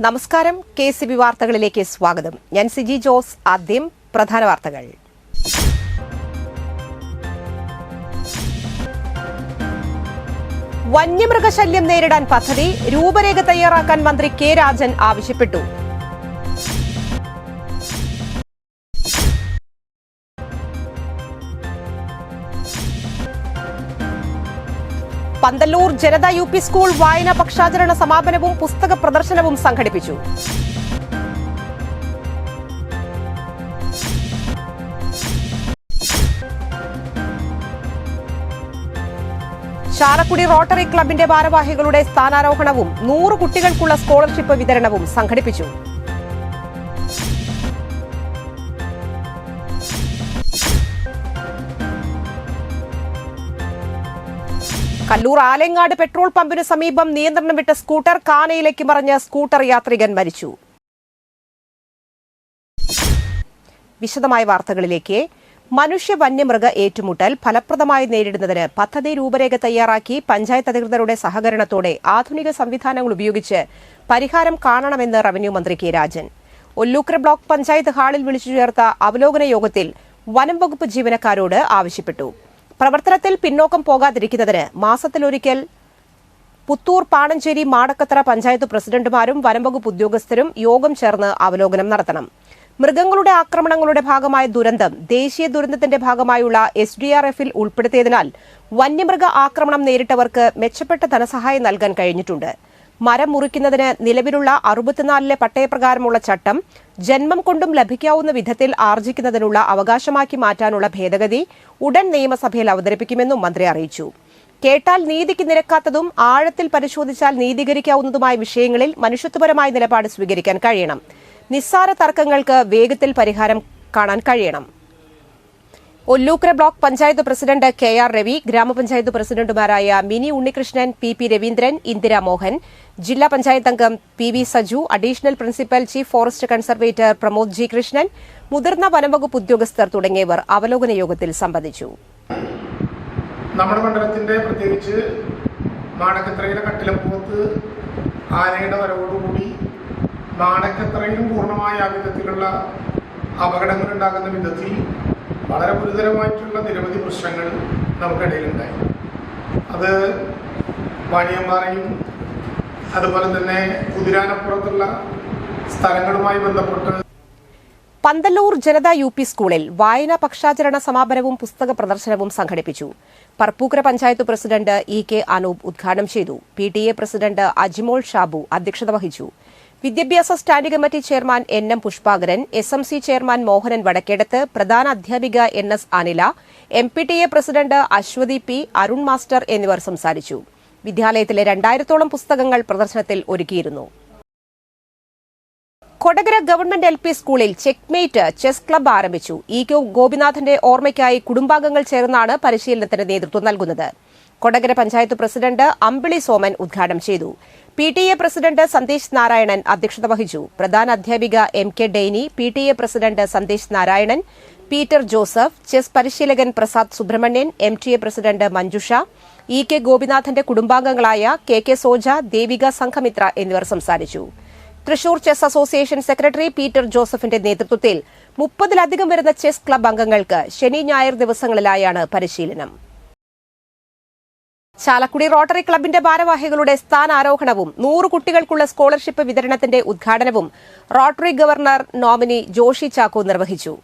നമസ്കാരം. KCB വാർത്തകളിലേക്ക് സ്വാഗതം. ഞാൻ സിജി ജോസ്. ആദ്യം പ്രധാന വാർത്തകൾ. വന്യമൃഗശല്യം നേരിടാൻ പദ്ധതി രൂപരേഖ തയ്യാറാക്കാൻ മന്ത്രി കെ രാജൻ ആവശ്യപ്പെട്ടു. പന്തല്ലൂർ ജനത UP സ്കൂൾ വായനാ പക്ഷാചരണ സമാപനവും പുസ്തക പ്രദർശനവും സംഘടിപ്പിച്ചു. ചാലക്കുടി റോട്ടറി ക്ലബിന്റെ ഭാരവാഹികളുടെ സ്ഥാനാരോഹണവും 100 കുട്ടികൾക്കുള്ള സ്കോളർഷിപ്പ് വിതരണവും സംഘടിപ്പിച്ചു. കല്ലൂർ ആലങ്ങാട് പെട്രോൾ പമ്പിന് സമീപം നിയന്ത്രണം വിട്ട സ്കൂട്ടർ കാനയിലേക്ക് മറിഞ്ഞ സ്കൂട്ടർ യാത്രികൻ മരിച്ചു. വിശദമായ വാർത്തകളിലേക്ക്. മനുഷ്യ വന്യമൃഗ ഏറ്റുമുട്ടൽ ഫലപ്രദമായി നേരിടുന്നതിന് പദ്ധതി രൂപരേഖ തയ്യാറാക്കി പഞ്ചായത്ത് അധികൃതരുടെ സഹകരണത്തോടെ ആധുനിക സംവിധാനങ്ങൾ ഉപയോഗിച്ച് പരിഹാരം കാണണമെന്ന് റവന്യൂ മന്ത്രി കെ രാജൻ ഒല്ലൂക്കര ബ്ലോക്ക് പഞ്ചായത്ത് ഹാളിൽ വിളിച്ചു ചേർത്ത അവലോകന യോഗത്തിൽ വനം വകുപ്പ് ജീവനക്കാരോട് ആവശ്യപ്പെട്ടു. പ്രവർത്തനത്തിൽ പിന്നോക്കം പോകാതിരിക്കുന്നതിന് മാസത്തിലൊരിക്കൽ പുത്തൂർ, പാണഞ്ചേരി, മാടക്കത്തറ പഞ്ചായത്ത് പ്രസിഡന്റുമാരും വനംവകുപ്പ് ഉദ്യോഗസ്ഥരും യോഗം ചേർന്ന് അവലോകനം നടത്തണം. മൃഗങ്ങളുടെ ആക്രമണങ്ങളുടെ ഭാഗമായ ദുരന്തം ദേശീയ ദുരന്തത്തിന്റെ ഭാഗമായുള്ള SDRF-ൽ ഉൾപ്പെടുത്തിയതിനാൽ വന്യമൃഗ ആക്രമണം നേരിട്ടവർക്ക് മെച്ചപ്പെട്ട ധനസഹായം നൽകാൻ കഴിഞ്ഞിട്ടുണ്ട്. മരം മുറിക്കുന്നതിന് നിലവിലുള്ള 64-ലെ പട്ടയപ്രകാരമുള്ള ചട്ടം ജന്മം കൊണ്ടും ലഭിക്കാവുന്ന വിധത്തിൽ ആർജിക്കുന്നതിനുള്ള അവകാശമാക്കി മാറ്റാനുള്ള ഭേദഗതി ഉടൻ നിയമസഭയിൽ അവതരിപ്പിക്കുമെന്നും മന്ത്രി അറിയിച്ചു. കേട്ടാൽ നീതിക്ക് നിരക്കാത്തതും ആഴത്തിൽ പരിശോധിച്ചാൽ നീതീകരിക്കാവുന്നതുമായ വിഷയങ്ങളിൽ മനുഷ്യത്വപരമായ നിലപാട് സ്വീകരിക്കാൻ കഴിയണം. നിസ്സാര തർക്കങ്ങൾക്ക് വേഗത്തിൽ പരിഹാരം കാണാൻ കഴിയണം. Ollukkara block panchayat president KR Ravi, ഗ്രാമപഞ്ചായത്ത് പ്രസിഡന്റുമാരായ മിനി ഉണ്ണികൃഷ്ണൻ, PP രവീന്ദ്രൻ, ഇന്ദിര മോഹൻ, ജില്ലാ പഞ്ചായത്ത് അംഗം PV Saju, additional principal chief forest conservator Pramod G Krishnan, മുതിർന്ന വനംവകുപ്പ് ഉദ്യോഗസ്ഥർ തുടങ്ങിയവർ അവലോകന യോഗത്തിൽ സംബന്ധിച്ചു. നമ്മുടെ മണ്ഡലത്തിന്റെ പ്രത്യേകിച്ച് മാടക്കത്തറയിലെ കട്ടിലപ്പുറത്ത് ആനയുടെ വരവോടുകൂടി മാടക്കത്തറയിലും പൂർണ്ണമായ വിധത്തിലുള്ള അപകടങ്ങൾ ഉണ്ടാകുന്ന വിധത്തിൽ വളരെ ഗുരുതരമായിട്ടുള്ള നിരവധി പ്രശ്നങ്ങൾ നമുക്കിടയിലുണ്ടായി. അത് വാണിയമ്പാറയും അതുപോലെ തന്നെ കുതിരാനപ്പുറത്തുള്ള സ്ഥലങ്ങളുമായി ബന്ധപ്പെട്ട് പന്തല്ലൂർ ജനത UP സ്കൂളിൽ വായനാ പക്ഷാചരണ സമാപനവും പുസ്തക പ്രദർശനവും സംഘടിപ്പിച്ചു. പറപ്പൂക്കര പഞ്ചായത്ത് പ്രസിഡന്റ് EK അനൂപ് ഉദ്ഘാടനം ചെയ്തു. PTA പ്രസിഡന്റ് അജിമോൾ ഷാബു അധ്യക്ഷത വഹിച്ചു. വിദ്യാഭ്യാസ standing committee chairman NM Pushpakaran, SMC chairman Mohanan Vadakkedath, പ്രധാന അധ്യാപിക NS Anila, MPTA president Aswathy P, Arun master എന്നിവർ സംസാരിച്ചു. വിദ്യാലയത്തിലെ 2000-ഓളം പുസ്തകങ്ങൾ പ്രദർശനത്തിൽ ഒരുക്കിയിരുന്നു. കൊടകര ഗവൺമെന്റ് LP സ്കൂളിൽ ചെക്ക്മേറ്റ് ചെസ് ക്ലബ്ബ് ആരംഭിച്ചു. EK ഗോപിനാഥന്റെ ഓർമ്മയ്ക്കായി കുടുംബാംഗങ്ങൾ ചേർന്നാണ് പരിശീലനത്തിന് നേതൃത്വം നൽകുന്നത്. കൊടകര പഞ്ചായത്ത് പ്രസിഡന്റ് അമ്പിളി സോമൻ ഉദ്ഘാടനം ചെയ്തു. PTA പ്രസിഡന്റ് സന്ദേശ് നാരായണൻ അധ്യക്ഷത വഹിച്ചു. പ്രധാന അധ്യാപിക MK Dainy, PTA president Sandesh Narayanan, Peter Joseph, chess പരിശീലകൻ Prasad Subramanian, MTA president Manjusha, EK ഗോപിനാഥന്റെ കുടുംബാംഗങ്ങളായ KK സോജ, ദേവിക സംഘമിത്ര എന്നിവർ സംസാരിച്ചു. Thrissur chess association secretary Peter ജോസഫിന്റെ നേതൃത്വത്തിൽ 30-ലധികം വരുന്ന ചെസ് ക്ലബ്ബ് അംഗങ്ങൾക്ക് ശനി, ഞായർ ദിവസങ്ങളിലായാണ് പരിശീലനം. ചാലക്കുടി റോട്ടറി ക്ലബിന്റെ ഭാരവാഹികളുടെ സ്ഥാനാരോഹണവും 100 കുട്ടികൾക്കുള്ള സ്കോളർഷിപ്പ് വിതരണത്തിന്റെ ഉദ്ഘാടനവും Rotary governor nominee Joshy Chacko നിർവഹിച്ചു.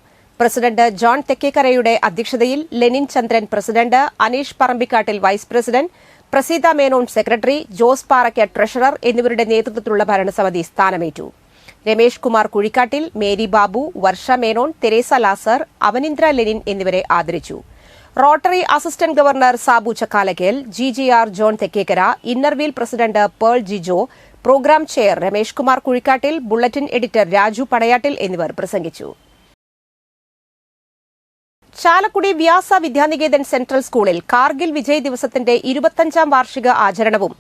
പ്രസിഡന്റ് ജോൺ തെക്കേക്കരയുടെ അധ്യക്ഷതയിൽ Lenin Chandran president, Aneesh Parambikkattil vice president, Praseetha Menon secretary, Jose Parakka treasurer എന്നിവരുടെ നേതൃത്വത്തിലുള്ള ഭരണസമിതി സ്ഥാനമേറ്റു. Ramesh Kumar Kuzhikkattil, Mary Babu, Varsha Menon, Teresa Lazar, Avanindra Lenin എന്നിവരെ ആദരിച്ചു. Rotary assistant governor Sabu Chakkalakkal, GGR John Thekkekkara, Inner Wheel president Pearl Jijo, programme chair Ramesh Kumar Kuzhikkattil, bulletin editor Raju Padayattil എന്നിവർ പ്രസംഗിച്ചു. ചാലക്കുടി വ്യാസ വിദ്യാനികേതൻ സെൻട്രൽ സ്കൂളിൽ കാർഗിൽ വിജയ് ദിവസത്തിന്റെ 25-ാം വാർഷിക ആചരണവും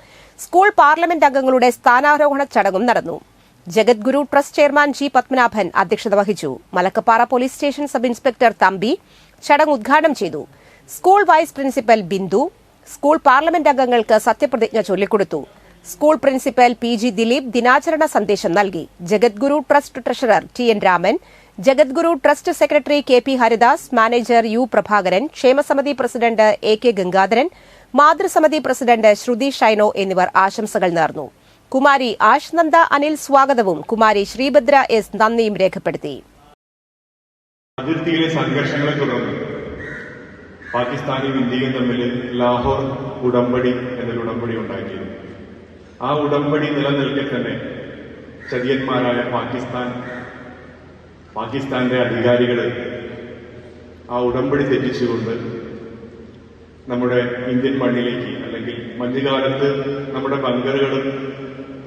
സ്കൂൾ പാർലമെന്റ് അംഗങ്ങളുടെ സ്ഥാനാരോഹണ ചടങ്ങും നടന്നു. Jagadguru trust chairman G Padmanabhan അധ്യക്ഷത വഹിച്ചു. Malakkappara police station sub inspector Thampi ചടങ്ങ് ഉദ്ഘാടനം ചെയ്തു. School vice principal Bindu school parliament അംഗങ്ങൾക്ക് സത്യപ്രതിജ്ഞ ചൊല്ലിക്കൊടുത്തു. സ്കൂൾ പ്രിൻസിപ്പൽ PG ദിലീപ് ദിനാചരണ സന്ദേശം നൽകി. Jagadguru trust treasurer TN Raman, Jagadguru trust secretary KP Haridas, manager U Prabhakaran, ക്ഷേമസമിതി പ്രസിഡന്റ് AK ഗംഗാധരൻ, മാതൃസമിതി പ്രസിഡന്റ് ശ്രുതി ഷൈനോ എന്നിവർ ആശംസകൾ നേർന്നു. കുമാരി ആഷ്നന്ദ അനിൽ സ്വാഗതവും കുമാരി ശ്രീഭദ്ര S നന്ദിയും രേഖപ്പെടുത്തി. അതിർത്തിയിലെ സംഘർഷങ്ങളെ തുടർന്ന് പാകിസ്ഥാനും ഇന്ത്യയും തമ്മിൽ ലാഹോർ ഉടമ്പടി എന്നൊരു ഉടമ്പടി ഉണ്ടാക്കിയിരുന്നു. ആ ഉടമ്പടി നിലനിൽക്കെ തന്നെ ചതിയന്മാരായ പാകിസ്ഥാന്റെ അധികാരികൾ ആ ഉടമ്പടി തെറ്റിച്ചുകൊണ്ട് നമ്മുടെ ഇന്ത്യൻ മണ്ണിലേക്ക്, അല്ലെങ്കിൽ മഞ്ഞുകാലത്ത് നമ്മുടെ ബങ്കറുകളും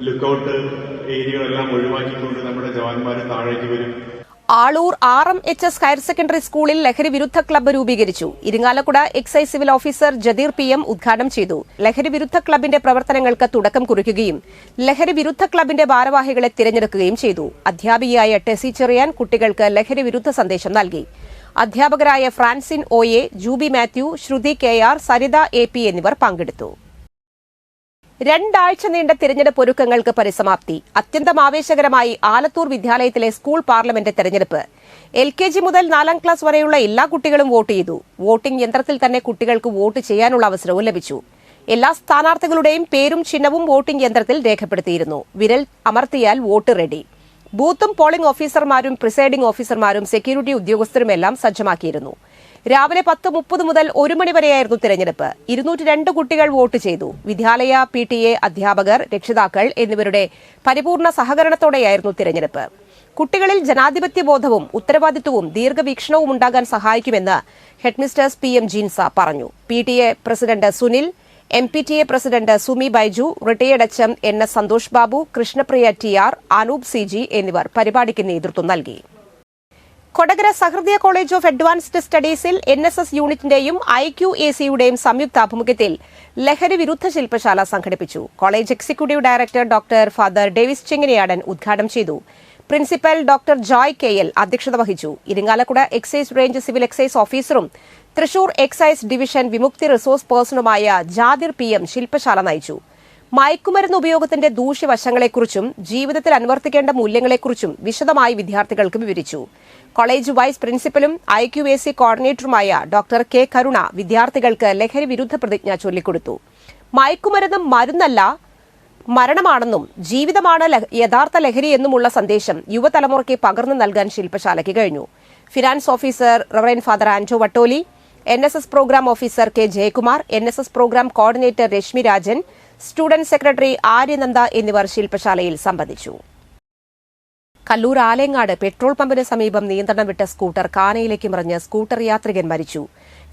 ലുക്കൌട്ട് ഏരിയകളെല്ലാം ഒഴിവാക്കിക്കൊണ്ട് നമ്മുടെ ജവാന്മാർ താഴേക്ക് വരും. ആളൂർ RMHS ഹയർ സെക്കൻഡറി സ്കൂളിൽ ലഹരി വിരുദ്ധ ക്ലബ്ബ് രൂപീകരിച്ചു. Irinjalakuda excise civil officer Jadeer PM ഉദ്ഘാടനം ചെയ്തു. ലഹരി വിരുദ്ധ ക്ലബിന്റെ പ്രവർത്തനങ്ങൾക്ക് തുടക്കം കുറിക്കുകയും ലഹരി വിരുദ്ധ ക്ലബിന്റെ ഭാരവാഹികളെ തിരഞ്ഞെടുക്കുകയും ചെയ്തു. അധ്യാപികയായ ടെസി ചെറിയാൻ കുട്ടികൾക്ക് ലഹരി വിരുദ്ധ സന്ദേശം നൽകി. അധ്യാപകരായ ഫ്രാൻസിൻ OA, ജൂബി മാത്യു, ശ്രുതി KR, സരിത AP എന്നിവർ പങ്കെടുത്തു. 2 ആഴ്ച നീണ്ട തിരഞ്ഞെടുപ്പ് ഒരുക്കങ്ങൾക്ക് പരിസമാപ്തി. അത്യന്തം ആവേശകരമായി ആലത്തൂർ വിദ്യാലയത്തിലെ സ്കൂൾ പാർലമെന്റ് തെരഞ്ഞെടുപ്പ്. LKG മുതൽ 4ാം ക്ലാസ് വരെയുള്ള എല്ലാ കുട്ടികളും വോട്ട് ചെയ്തു. വോട്ടിംഗ് യന്ത്രത്തിൽ തന്നെ കുട്ടികൾക്ക് വോട്ട് ചെയ്യാനുള്ള അവസരവും ലഭിച്ചു. എല്ലാ സ്ഥാനാർത്ഥികളുടെയും പേരും ചിഹ്നവും വോട്ടിംഗ് യന്ത്രത്തിൽ രേഖപ്പെടുത്തിയിരുന്നു. വിരൽ അമർത്തിയാൽ വോട്ട് റെഡി. ബൂത്തും പോളിംഗ് ഓഫീസർമാരും പ്രിസൈഡിംഗ് ഓഫീസർമാരും സെക്യൂരിറ്റി ഉദ്യോഗസ്ഥരുമെല്ലാം സജ്ജമാക്കിയിരുന്നു. രാവിലെ 10:30 മുതൽ 1 മണി വരെയായിരുന്നു തിരഞ്ഞെടുപ്പ്. 202 കുട്ടികൾ വോട്ട് ചെയ്തു. വിദ്യാലയ PTA, അധ്യാപകർ, രക്ഷിതാക്കൾ എന്നിവരുടെ പരിപൂർണ സഹകരണത്തോടെയായിരുന്നു തിരഞ്ഞെടുപ്പ്. കുട്ടികളിൽ ജനാധിപത്യ ബോധവും ഉത്തരവാദിത്വവും ദീർഘവീക്ഷണവും ഉണ്ടാകാൻ സഹായിക്കുമെന്ന് ഹെഡ്മിസ്റ്റേഴ്സ് PM ജീൻസ പറഞ്ഞു. PTA president Sunil, MPTA president Sumi Baiju, retired HM NS Santhosh Babu, Krishnapriya TR, Anoop CG എന്നിവർ പരിപാടിക്ക് നേതൃത്വം നൽകി. Kodakara Sahrudaya college of advanced സ്റ്റഡീസിൽ NSS യൂണിറ്റിന്റെയും IQACയുടെയും സംയുക്താഭിമുഖ്യത്തിൽ ലഹരി വിരുദ്ധ ശില്പശാല സംഘടിപ്പിച്ചു. College executive director doctor father Davis Chenginiyadan ഉദ്ഘാടനം ചെയ്തു. പ്രിൻസിപ്പൽ ഡോക്ടർ ജോയ് KL അധ്യക്ഷത വഹിച്ചു. Irinjalakuda excise range civil excise ഓഫീസറും Thrissur excise division Vimukthi resource പേഴ്സണുമായ ജാദിർ PM ശില്പശാല നയിച്ചു. മയക്കുമരുന്ന് ഉപയോഗത്തിന്റെ ദൂഷ്യവശങ്ങളെക്കുറിച്ചും ജീവിതത്തിൽ അനുവർത്തിക്കേണ്ട മൂല്യങ്ങളെക്കുറിച്ചും വിശദമായി വിദ്യാർത്ഥികൾക്ക് വിവരിച്ചു. കോളേജ് വൈസ് പ്രിൻസിപ്പലും IQAC കോർഡിനേറ്ററുമായ ഡോക്ടർ K കരുണ വിദ്യാർത്ഥികൾക്ക് ലഹരി വിരുദ്ധ പ്രതിജ്ഞ ചൊല്ലിക്കൊടുത്തു. മയക്കുമരുന്ന് മരുന്നല്ല, മരണമാണെന്നും ജീവിതമാണ് യഥാർത്ഥ ലഹരി എന്നുമുള്ള സന്ദേശം യുവതലമുറയ്ക്ക് പകർന്നു നൽകാൻ ശില്പശാലയ്ക്ക് കഴിഞ്ഞു. Finance officer reverend father Anto Vattoli, NSS programme officer K Jayakumar, NSS programme coordinator Reshmi Rajan, student secretary Aryananda എന്നിവർ ശില്പശാലയിൽ സംബന്ധിച്ചു. കല്ലൂർ ആലേങ്ങാട് പെട്രോൾ പമ്പിന് സമീപം നിയന്ത്രണം വിട്ട സ്കൂട്ടർ കാനയിലേക്ക് മറിഞ്ഞ് സ്കൂട്ടർ യാത്രികൻ മരിച്ചു.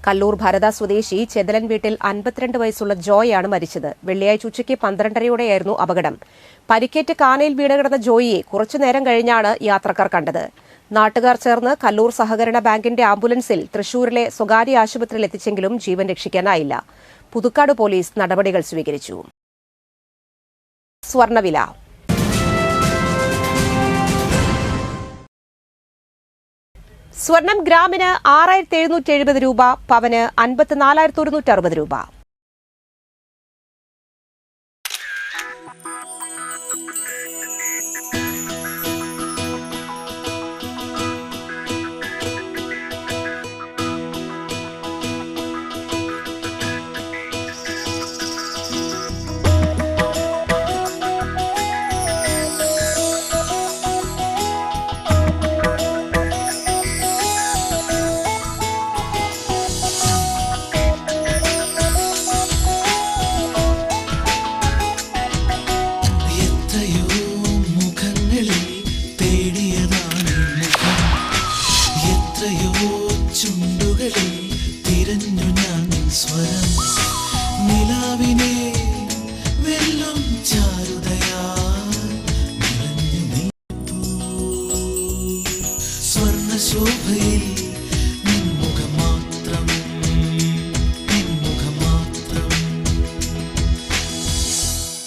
കല്ലൂർ ഭരത സ്വദേശി ചെതലൻ വീട്ടിൽ 52 വയസ്സുള്ള ജോയാണ് മരിച്ചത്. വെള്ളിയാഴ്ച ഉച്ചയ്ക്ക് 12:30യോടെയായിരുന്നു അപകടം. പരിക്കേറ്റ് കാനയിൽ വീണ് കിടന്ന ജോയിയെ കുറച്ചുനേരം കഴിഞ്ഞാണ് യാത്രക്കാർ കണ്ടത്. നാട്ടുകാർ ചേർന്ന് കല്ലൂർ സഹകരണ ബാങ്കിന്റെ ആംബുലൻസിൽ തൃശൂരിലെ സ്വകാര്യ ആശുപത്രിയിൽ എത്തിച്ചെങ്കിലും ജീവൻ രക്ഷിക്കാനായില്ല. പുതുക്കാട് പോലീസ് നടപടികൾ സ്വീകരിച്ചു. സ്വർണ്ണവില. സ്വർണം ഗ്രാമിന് 6770 രൂപ, പവന് 54,160 രൂപ.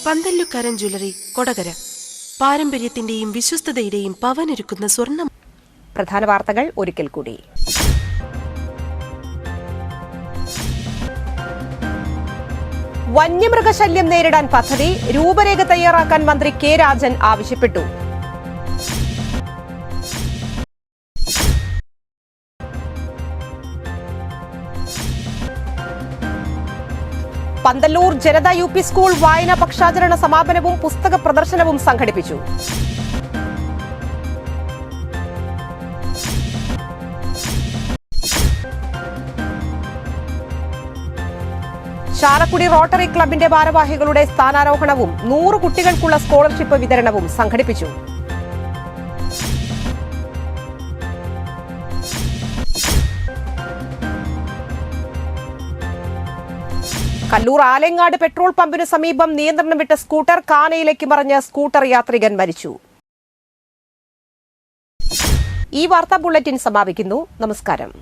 പന്തല്ലുക്കാരൻ ജ്വല്ലറി, കൊടകര. പാരമ്പര്യത്തിന്റെയും വിശ്വസ്തതയുടെയും പവനൊരുക്കുന്ന സ്വർണ്ണം. പ്രധാന വാർത്തകൾ ഒരിക്കൽ കൂടി. വന്യമൃഗശല്യം നേരിടാൻ പദ്ധതി രൂപരേഖ തയ്യാറാക്കാൻ മന്ത്രി കെ രാജൻ ആവശ്യപ്പെട്ടു. പന്തല്ലൂർ ജനത യുപി സ്കൂൾ വായനാ പക്ഷാചരണ സമാപനവും പുസ്തക പ്രദർശനവും സംഘടിപ്പിച്ചു. ചാലക്കുടി റോട്ടറി ക്ലബിന്റെ ഭാരവാഹികളുടെ സ്ഥാനാരോഹണവും 100 കുട്ടികൾക്കുള്ള സ്കോളർഷിപ്പ് വിതരണവും സംഘടിപ്പിച്ചു. കല്ലൂർ ആലങ്ങാട് പെട്രോൾ പമ്പിന് സമീപം നിയന്ത്രണം വിട്ട സ്കൂട്ടർ കാനയിലേക്ക് മറിഞ്ഞ് സ്കൂട്ടർ യാത്രികൻ മരിച്ചു. ഈ വാർത്താ ബുള്ളറ്റിൻ സമാപിക്കുന്നു. നമസ്കാരം.